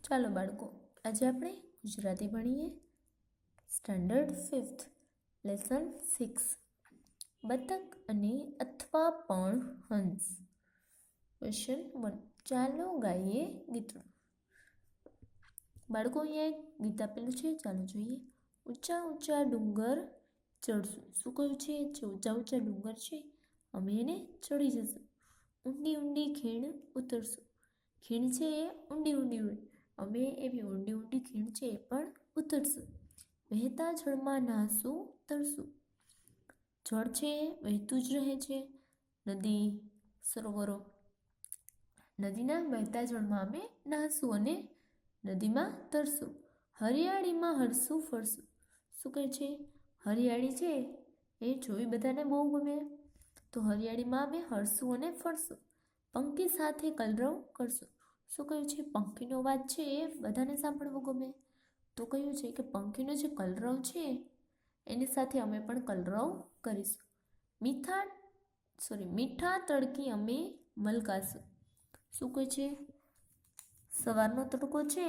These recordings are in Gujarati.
ચાલો બાળકો, આજે આપણે ગુજરાતી ભણીએ. સ્ટાન્ડર્ડ 5th લેસન 6 બતક અને અથવા પણ હંસ. ક્વેશ્ચન 1. ચાલો ગાઈએ ગીતડું. બાળકો, અહીંયા એક ગીત આપેલું છે, ચાલો જોઈએ. ઊંચા ઊંચા ડુંગર ચડશું. શું કહ્યું છે? જે ઊંચા ઊંચા ડુંગર છે અમે એને ચડી જશું. ઊંડી ઊંડી ખીણ ઉતરશું. ખીણ છે એ ઊંડી ઊંડી હોય, અમે એવી ઊંડી ઊંડી ખીણ છે એ પણ ઉતરશું. વહેતા જળમાં નાહશું તરશું. જળ છે એ વહેતું જ રહે છે, નદી, સરોવરો. નદીના વહેતા જળમાં અમે નાહશું અને નદીમાં તરશું. હરિયાળીમાં હરશું ફરશું. શું કહે છે? હરિયાળી છે એ જોઈ બધાને બહુ ગમે, તો હરિયાળીમાં અમે હરશું અને ફરશું. પંખી સાથે કલરવ કરશું. શું કહ્યું છે? પંખીનો અવાજ છે એ બધાને સાંભળવો ગમે, તો કહ્યું છે કે પંખીનો જે કલરવ છે એની સાથે અમે પણ કલરવ કરીશું. મીઠા તડકી અમે મલકાશું. શું કહે છે? સવારનો તડકો છે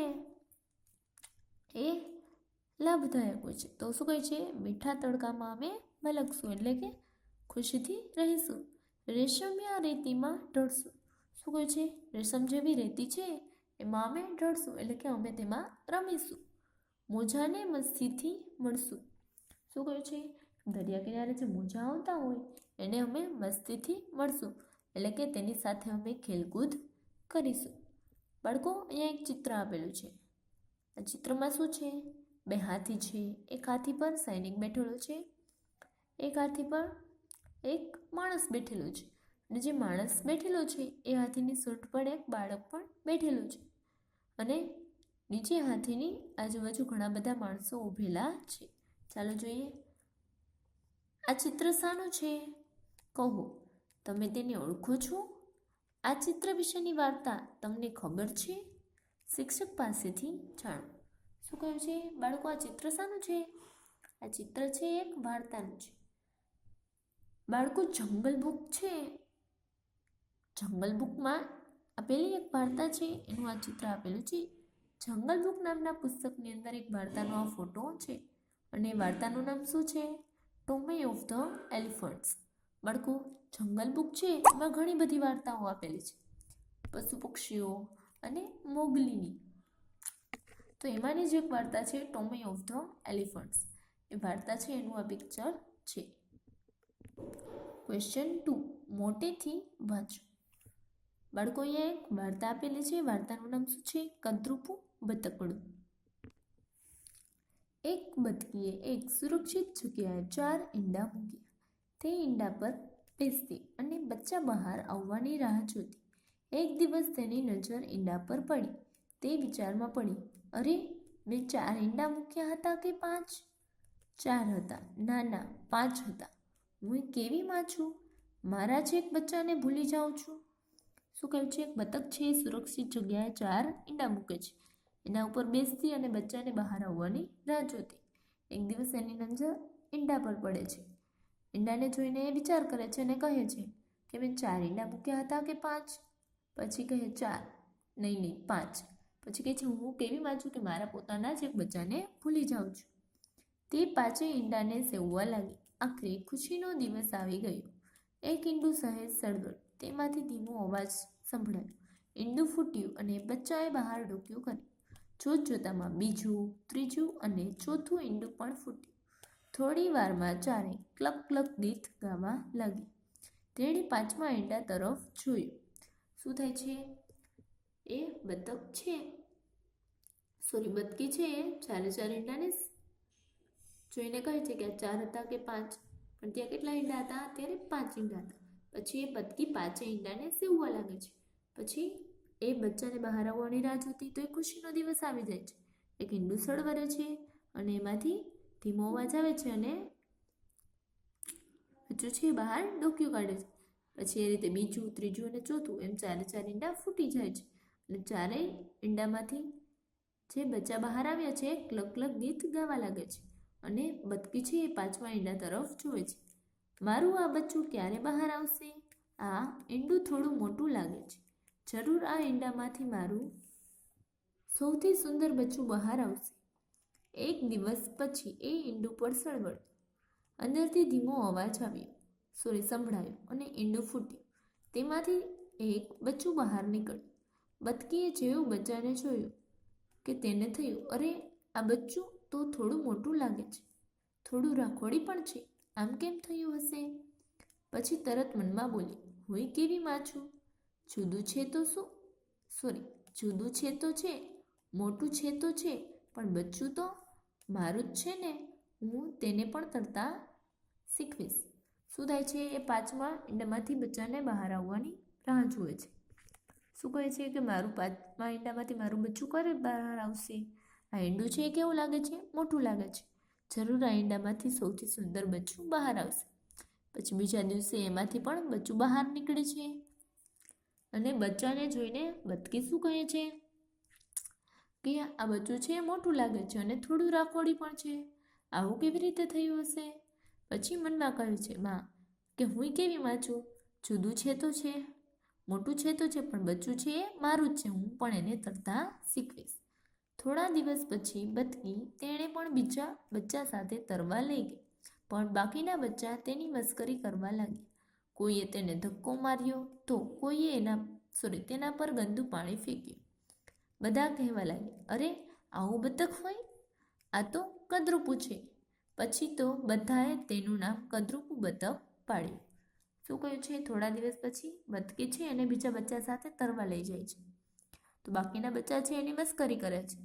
એ લાભદાયક હોય છે, તો શું કહે છે? મીઠા તડકામાં અમે મલકશું, એટલે કે ખુશીથી રહીશું. રેશમિયા રેતીમાં ઢળશું. શું કહે છે? રેશમ જેવી રેતી છે એમાં અમે ઢળશું, એટલે કે અમે તેમાં રમીશું. મોજાને મસ્તીથી મળશું. શું કહ્યું છે? દરિયા કિનારે જે મોજા આવતા હોય એને અમે મસ્તીથી મળશું, એટલે કે તેની સાથે અમે ખેલકૂદ કરીશું. બાળકો, અહીંયા એક ચિત્ર આપેલું છે. આ ચિત્રમાં શું છે? બે હાથી છે. એક હાથી પર સૈનિક બેઠેલો છે, એક હાથી પર એક માણસ બેઠેલો છે. અને જે માણસ બેઠેલો છે એ હાથીની સૂંઢ પર એક બાળક પણ બેઠેલું છે, અને નીચે હાથીની આજુબાજુ ઘણા બધા માણસો ઊભેલા છે. ચાલો જોઈએ. આ ચિત્ર શાનું છે? કહો, તમે તેને ઓળખો છો? આ ચિત્ર વિશેની વાર્તા તમને ખબર છે? શિક્ષક પાસેથી જાણો. શું કહ્યું છે? બાળકો, આ ચિત્ર શાનું છે? આ ચિત્ર છે એક વાર્તાનું છે. બાળકો, જંગલ બુક છે, જંગલ બુકમાં આપેલી એક વાર્તા છે એનું આ ચિત્ર આપેલું છે. જંગલ બુક નામના પુસ્તકની અંદર એક વાર્તાનો આ ફોટો છે, અને વાર્તાનું નામ શું છે? Tommy of the elephants. બાળકો, જંગલ બુક છે એમાં ઘણી બધી વાર્તાઓ આપેલી છે, પશુ પક્ષીઓ અને મોગલીની. તો એમાંની જ એક વાર્તા છે ટોમી ઓફ ધ એલિફન્ટ્સ. એ વાર્તા છે એનું આ પિક્ચર છે. ક્વેશ્ચન 2. મોટેથી વાંચો. બાળકો, અહીંયા એક વાર્તા આપેલી છે. વાર્તાનું નામ શું છે? કદરૂપું બતકડું. એક બતકીએ એક સુરક્ષિત જગ્યાએ 4 ઈંડા મૂક્યા. તે ઈંડા પર બેસતી અને બચ્ચા બહાર આવવાની રાહ જોતી. એક દિવસ તેની નજર ઈંડા પર પડી. તે વિચારમાં પડી, અરે, મેં 4 ઈંડા મૂક્યા હતા કે 5? 4 હતા. ના ના, 5 હતા. હું કેવી માં છું? મારા જ એક બચ્ચાને ભૂલી જાઉં છું. શું કહ્યું છે? એક બતક છે એ સુરક્ષિત જગ્યાએ 4 ઈંડા મૂકે છે. એના ઉપર બેસતી અને બચ્ચાને બહાર આવવાની રાહ જોતી. એક દિવસ એની નજર ઈંડા પર પડે છે. ઈંડાને જોઈને એ વિચાર કરે છે અને કહે છે કે મેં 4 ઈંડા મૂક્યા હતા કે 5? પછી કહે 4. નહીં, 5. પછી કહે છે, હું કેવી માં છું કે મારા પોતાના જ એક બચ્ચાને ભૂલી જાઉં છું. તે 5 ઈંડાને સેવવા લાગી. આખરે ખુશીનો દિવસ આવી ગયો. એક ઈંડું સહેજ સળવળ, તેમાંથી ધીમો અવાજ સંભળાયો. ઈંડું ફૂટ્યું અને બચ્ચાએ બહાર ડોક્યું કર્યું. જોતજોતામાં બીજું, ત્રીજું અને ચોથું ઈંડું પણ ફૂટ્યું. થોડી વારમાં ચારે ક્લક ક્લક ગીત ગાવા લાગી. તેણે 5મા ઈંડા તરફ જોયું. શું થાય છે? એ બતકી છે એ 4 ઈંડાને જોઈને કહે છે કે 4 હતા કે 5? પણ ત્યાં કેટલા ઈંડા હતા? ત્યારે 5 ઈંડા હતા. પછી એ બતકી 5 ઈંડાને સીવવા લાગે છે. પછી એ બચ્ચાને બહાર આવવાની રાહ જોતી, તો એ ખુશીનો દિવસ આવી જાય છે. એક ઈંડું સળવરે છે અને એમાંથી ધીમો અવાજ આવે છે અને બચ્ચું છે બહાર ડોક્યું કાઢે છે. પછી એ રીતે બીજું, ત્રીજું અને ચોથું એમ 4 ઈંડા ફૂટી જાય છે, અને 4 ઈંડામાંથી જે બચ્ચા બહાર આવ્યા છે ક્લક ક્લક ગીત ગાવા લાગે છે, અને બતકી છે એ 5મા ઈંડા તરફ જોવે છે. મારું આ બચ્ચું ક્યારે બહાર આવશે? આ ઈંડું થોડું મોટું લાગે છે. જરૂર આ ઈંડામાંથી મારું સૌથી સુંદર બચ્ચું બહાર આવશે. એક દિવસ પછી એ ઈંડું પર સળવળ્યું. અંદરથી ધીમો અવાજ આવ્યો, સંભળાયો અને ઈંડું ફૂટ્યું. તેમાંથી એક બચ્ચું બહાર નીકળ્યું. બતકીએ જેવું બચ્ચાને જોયું કે તેને થયું, અરે, આ બચ્ચું તો થોડું મોટું લાગે છે, થોડું રાખોડી પણ છે. આમ કેમ થયું હશે? પછી તરત મનમાં બોલી, હું કેવી માં છું? જુદું છે તો જુદું છે તો છે, મોટું છે તો છે, પણ બચ્ચું તો મારું જ છે ને. હું તેને પણ તરતા શીખવીશ. શું થાય છે? એ 5મા ઈંડામાંથી બચ્ચાને બહાર આવવાની રાહ જુએ છે. શું કહે છે કે મારું 5મા ઈંડામાંથી મારું બચ્ચું ક્યારે બહાર આવશે? આ ઈંડું છે એ કેવું લાગે છે? મોટું લાગે છે. જરૂર આ ઈંડામાંથી સૌથી સુંદર બચ્ચું બહાર આવશે. પછી બીજા દિવસે એમાંથી પણ બચ્ચું બહાર નીકળે છે. અને બચ્ચાને જોઈને બતકી શું કહે છે કે આ બચ્ચું છે એ મોટું લાગે છે અને થોડું રાખોડી પણ છે. આવું કેવી રીતે થયું હશે? પછી મનમાં કહે છે માં કે હું કેવી માં છું? જુદું છે તો છે, મોટું છે તો છે, પણ બચ્ચું છે એ મારું જ છે. હું પણ એને તરતા શીખવીશ. થોડા દિવસ પછી બતકી તેણે પણ બીજા બચ્ચા સાથે તરવા લઈ ગઈ. પણ બાકીના બચ્ચા તેની મસ્કરી કરવા લાગ્યા. કોઈએ તેને ધક્કો માર્યો તો કોઈએ તેના પર ગંદુ પાણી ફેંક્યું. બધા કહેવા લાગ્યા, અરે, આવું બતક હોય? આ તો કદરૂપું છે. પછી તો બધાએ તેનું નામ કદરૂપું બતક પાડ્યું. શું કહ્યું છે? થોડા દિવસ પછી બતકી છે અને બીજા બચ્ચા સાથે તરવા લઈ જાય છે. તો બાકીના બચ્ચા છે એની મસ્કરી કરે છે.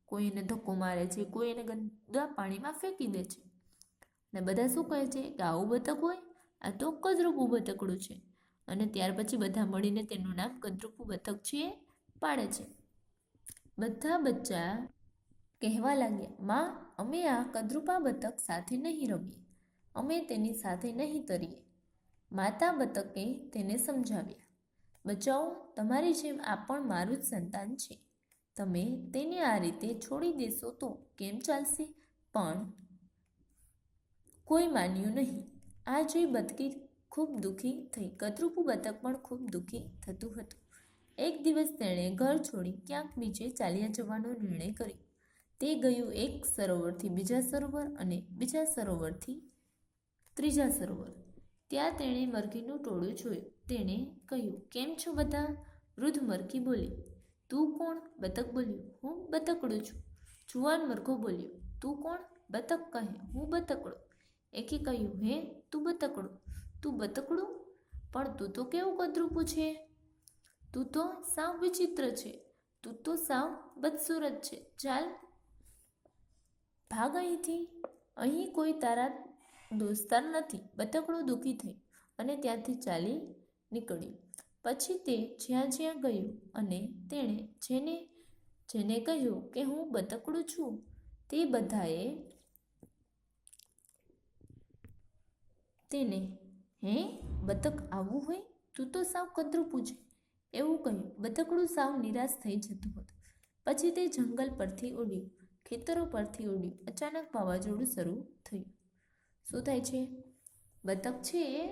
કોઈ એને ધક્કો મારે છે, કોઈ એને ગંદા પાણીમાં ફેંકી દે છે. અને બધા શું કહે છે કે આવું બતક હોય? આ તો કદરૂપું બતકડું છે. અને ત્યાર પછી બધા મળીને તેનું નામ કદરૂપું બતક છે એ પાડે છે. બધા બચ્ચા કહેવા લાગ્યા, માં, અમે આ કદરૂપા બતક સાથે નહીં રમીએ, અમે તેની સાથે નહીં તરીએ. માતા બતકે તેને સમજાવ્યા, બચ્ચાઓ, તમારી જેમ આ પણ મારું જ સંતાન છે. તમે તેને આ રીતે છોડી દેશો તો કેમ ચાલશે? પણ કોઈ માન્યું નહીં. આ જોઈ બતકી ખૂબ દુઃખી થઈ. કદરૂપું બતક પણ ખૂબ દુઃખી થતું હતું. એક દિવસ તેણે ઘર છોડી ક્યાંક બીજે ચાલ્યા જવાનો નિર્ણય કર્યો. તે ગયું એક સરોવરથી બીજા સરોવર અને બીજા સરોવરથી ત્રીજા સરોવર. ત્યાં તેણે મરઘીનું ટોળું જોયું. તેણે કહ્યું, કેમ છો બધા? વૃદ્ધ મરઘી બોલી. તું કોણ? બતક બોલ્યું, હું બતકડું છું. જુવાન મરઘો બોલ્યો, તું કોણ? બતક કહે, હું બતકડો. એકે કહ્યું, હે, તું બતકડો? તું બતકડું? પણ તું તો કેવું કદરૂપું છે. તું તો સાવ વિચિત્ર છે. તું તો સાવ બદસુરત છે. ચાલ, ભાગ અહીંથી. અહીં કોઈ તારા દોસ્તાર નથી. બતકડું દુઃખી થઈ અને ત્યાંથી ચાલી નીકળ્યું. પછી તે જ્યાં જ્યાં ગયું અને તેણે જેને જેને કહ્યું કે હું બતકડું છું, તે બધાએ તેને, હે, બતક આવું હોય? તું તો સાવ કદરૂપું છે, એવું કહ્યું. બતકડું સાવ નિરાશ થઈ જતું હતું. પછી તે જંગલ પરથી ઉડ્યું, ખેતરો પરથી ઉડ્યું. અચાનક વાવાઝોડું શરૂ થયું. શું થાય છે? બતક છે એ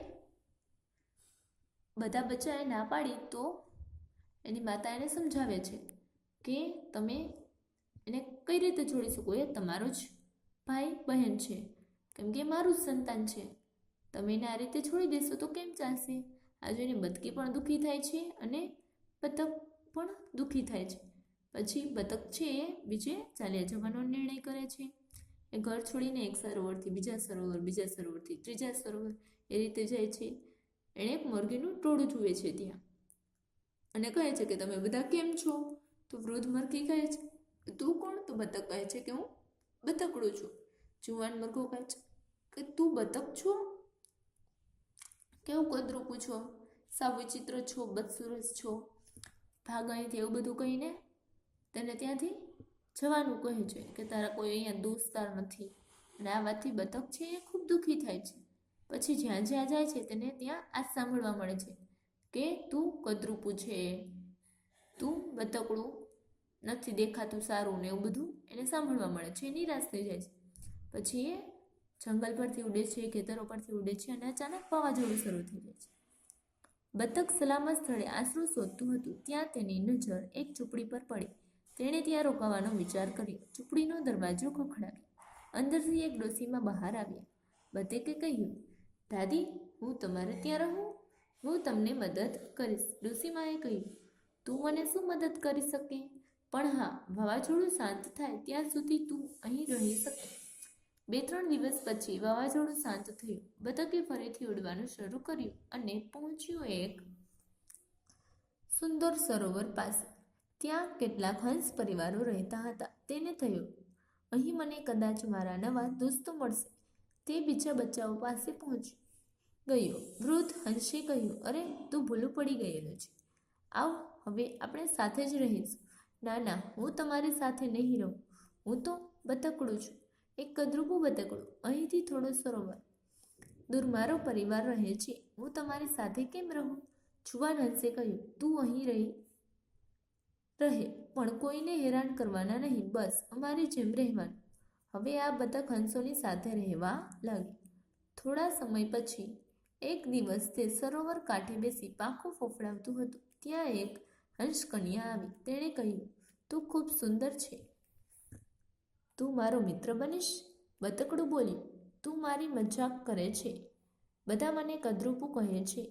બધા બચ્ચાએ ના પાડી તો એની માતા એને સમજાવે છે કે તમે એને કઈ રીતે છોડી શકો? એ તમારો જ ભાઈ બહેન છે, કેમ કે મારું જ સંતાન છે. તમે એને આ રીતે છોડી દેશો તો કેમ ચાલશે? આ જોઈને બતકી પણ દુઃખી થાય છે અને બતક પણ દુઃખી થાય છે. પછી બતક છે એ બીજે ચાલ્યા જવાનો નિર્ણય કરે છે. એ ઘર છોડીને એક સરોવરથી બીજા સરોવર, બીજા સરોવરથી ત્રીજા સરોવર એ રીતે જાય છે. એણે એક મરઘીનું ટોળું જુએ છે ત્યાં અને કહે છે કે તમે બધા કેમ છો? તો વૃદ્ધ મરઘી કહે છે, તું કોણ? તો બતક કહે છે કે હું બતકડું છું. જુવાન મરઘો કહે છે કે તું બતક છો? કેવું કદરૂપું છો, સાવ વિચિત્ર છો, બદસુરત છો, ભાગ અહીંથી. એવું બધું કહીને તેને ત્યાંથી જવાનું કહે છે કે તારા કોઈ અહીંયા દોસ્તાર નથી. અને આ વાતથી બતક છે એ ખૂબ દુઃખી થાય છે. પછી જ્યાં જ્યાં જાય છે તેને ત્યાં આ સાંભળવા મળે છે કે તું કદરૂપું છે, તું બતકડું નથી, દેખાતું સારું ને એવું બધું એને સાંભળવા મળે છે. નિરાશ થઈ જાય છે. પછી એ જંગલ પરથી ઉડે છે, ખેતરો પરથી ઉડે છે અને અચાનક વાવાઝોડું શરૂ થઈ જાય છે. બતક સલામત સ્થળે આશરો શોધતું હતું. ત્યાં તેની નજર એક ઝૂંપડી પર પડી. તેણે ત્યાં રોકાવાનો વિચાર કર્યો. ઝૂંપડીનો દરવાજો ખખડાવ્યો. અંદરથી એક ડોશીમાં બહાર આવ્યા. બતકે કહ્યું, દાદી, હું તમારે ત્યાં રહું? હું તમને મદદ કરીશ. ડોશીમાએ કહ્યું, તું મને શું મદદ કરી શકે? પણ હા, વાવાઝોડું શાંત થાય ત્યાં સુધી તું અહીં રહી શકે. 2-3 દિવસ પછી વાવાઝોડું શાંત થયું. બતકે ફરીથી ઉડવાનું શરૂ કર્યું અને પહોંચ્યું એક સુંદર સરોવર પાસે. ત્યાં કેટલાક હંસ પરિવારો રહેતા હતા. તેને થયું, અહીં મને કદાચ મારા નવા દોસ્તો મળશે. તે બીજા બચ્ચાઓ પાસે પહોંચ્યો ગયો. વૃદ્ધ હંસે કહ્યું, અરે, તું ભૂલું પડી ગયેલો છે. આવ, હવે આપણે સાથે જ રહીશું. ના ના, હું તમારી સાથે નહીં રહું. હું તો બતકડું છું, એક કદરૂપું બતકડું. અહીંથી થોડો સરોવર દૂર મારો પરિવાર રહે છે. હું તમારી સાથે કેમ રહું? જુવાન હંસે કહ્યું, તું અહીં રહે, પણ કોઈને હેરાન કરવાના નહીં. બસ અમારી જેમ રહેવાનું. હવે આ બતક હંસોની સાથે રહેવા લાગી. થોડા સમય પછી એક દિવસ તે સરોવર કાંઠે બેસી પાંખો ફોફડાવતું હતું. ત્યાં એક હંસકન્યા આવી. તેણે કહ્યું, તું ખૂબ સુંદર છે. તું મારો મિત્ર બનીશ? બતકડું બોલ્યું, તું મારી મજાક કરે છે. બધા મને કદરૂપું કહે છે.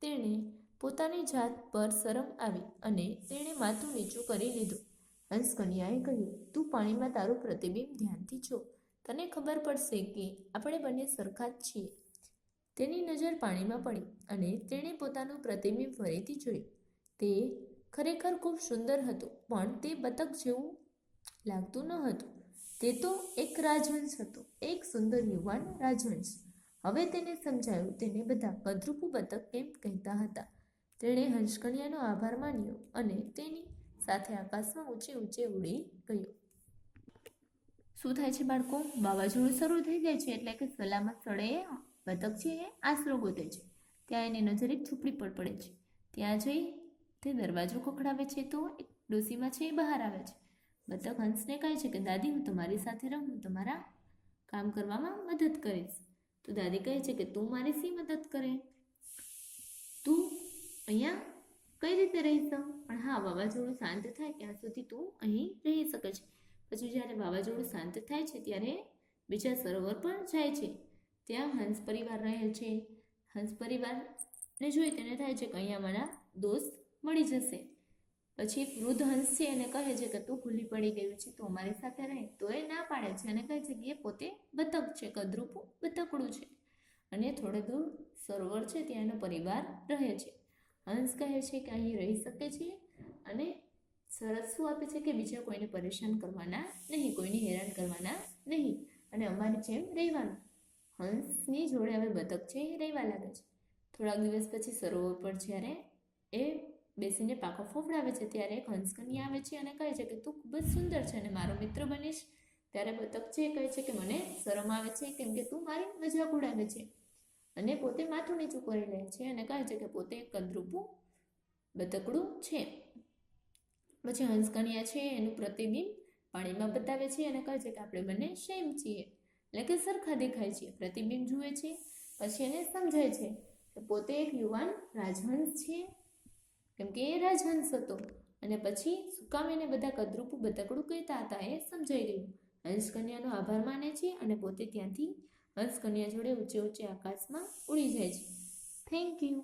તેણે પોતાની જાત પર શરમ આવી અને તેણે માથું નીચું કરી લીધું. હંસકન્યાએ કહ્યું, તું પાણીમાં તારું પ્રતિબિંબ ધ્યાનથી જો. તને ખબર પડશે કે આપણે બંને સરખા જ છીએ. તેની નજર પાણીમાં પડી અને તેણે પોતાનું પ્રતિબિંબ ફરીથી જોયું. તે ખરેખર ખૂબ સુંદર હતું, પણ તે બતક જેવું લાગતું ન હતું. તે તો એક રાજહંસ હતો, એક સુંદર યુવાન રાજહંસ. હવે તેને સમજાયું તેને બધા કદરૂપું બતક કેમ કહેતા હતા. તેણે હંસકન્યાનો આભાર માન્યો અને તેની સાથે આકાશમાં ઊંચે ઊંચે ઉડી ગયો. શું થાય છે બાળકો? વાવાઝોડું શરૂ થઈ જાય છે એટલે કે સલામત સ્થળે બતક છે એ આશરો ગોતે છે. ત્યાં એની નજર એક ઝૂંપડી પર પડે છે. ત્યાં જઈ તે દરવાજો ખખડાવે છે તો એક ડોશીમાં છે એ બહાર આવે છે. બતક હંસને કહે છે કે દાદી, હું તમારી સાથે રહું, હું તમારા કામ કરવામાં મદદ કરીશ. તો દાદી કહે છે કે તું મારી શી મદદ કરે? તું અહીંયા કઈ રીતે રહીશ? પણ હા, વાવાઝોડું શાંત થાય ત્યાં સુધી તું અહીં રહી શકે છે. પછી જ્યારે વાવાઝોડું શાંત થાય છે ત્યારે બીજા સરોવર પર જાય છે. ત્યાં હંસ પરિવાર રહે છે. હંસ પરિવારને જોઈ તેને થાય છે કે અહીંયા મારા દોસ્ત મળી જશે. પછી વૃદ્ધ હંસ છે એને કહે છે કે તું ભૂલી પડી ગયું છે, તું અમારી સાથે રહે. તો એ ના પાડે છે અને કહે છે કે એ પોતે બતક છે, કદરૂપું બતકડું છે અને થોડે દૂર સરોવર છે ત્યાં એનો પરિવાર રહે છે. હંસ કહે છે કે અહીં રહી શકે છે અને શરત શું આપે છે કે બીજા કોઈને પરેશાન કરવાના નહીં, કોઈને હેરાન કરવાના નહીં અને અમારી જેમ રહેવાનું. હંસની જોડે હવે બતક છે એ રહેવા લાગે છે. થોડાક દિવસ પછી સરોવર પર જ્યારે એ બેસીને પાંખો ફોફડાવે છે ત્યારે એક હંસકન્યા આવે છે અને કહે છે કે તું ખૂબ જ સુંદર છે અને મારો મિત્ર બનીશ. ત્યારે બતક છે કહે છે કે મને શરમ આવે છે કેમ કે તું મારી મજાક ઉડાવે છે અને પોતે માથું નીચું કરી લે છે અને કહે છે કે પોતે એક કદરૂપું બતકડું છે. પછી હંસકન્યા છે એનું પ્રતિબિંબ પાણીમાં બતાવે છે અને કહે છે કે આપણે બંને સેમ છીએ, એટલે કે સરખા દેખાય છે. પ્રતિબિંબ જુએ છે પછી એને સમજાય છે કે પોતે એક યુવાન રાજહંસ છે કેમ કે એ રાજહંસ હતો અને પછી સુકામીને બધા કદરૂપું બતકડું કહેતા હતા એ સમજાઈ ગયું. હંસકન્યાનો આભાર માને છે અને પોતે ત્યાંથી હંસકન્યા જોડે ઊંચે ઊંચે આકાશમાં ઉડી જાય છે. Thank you.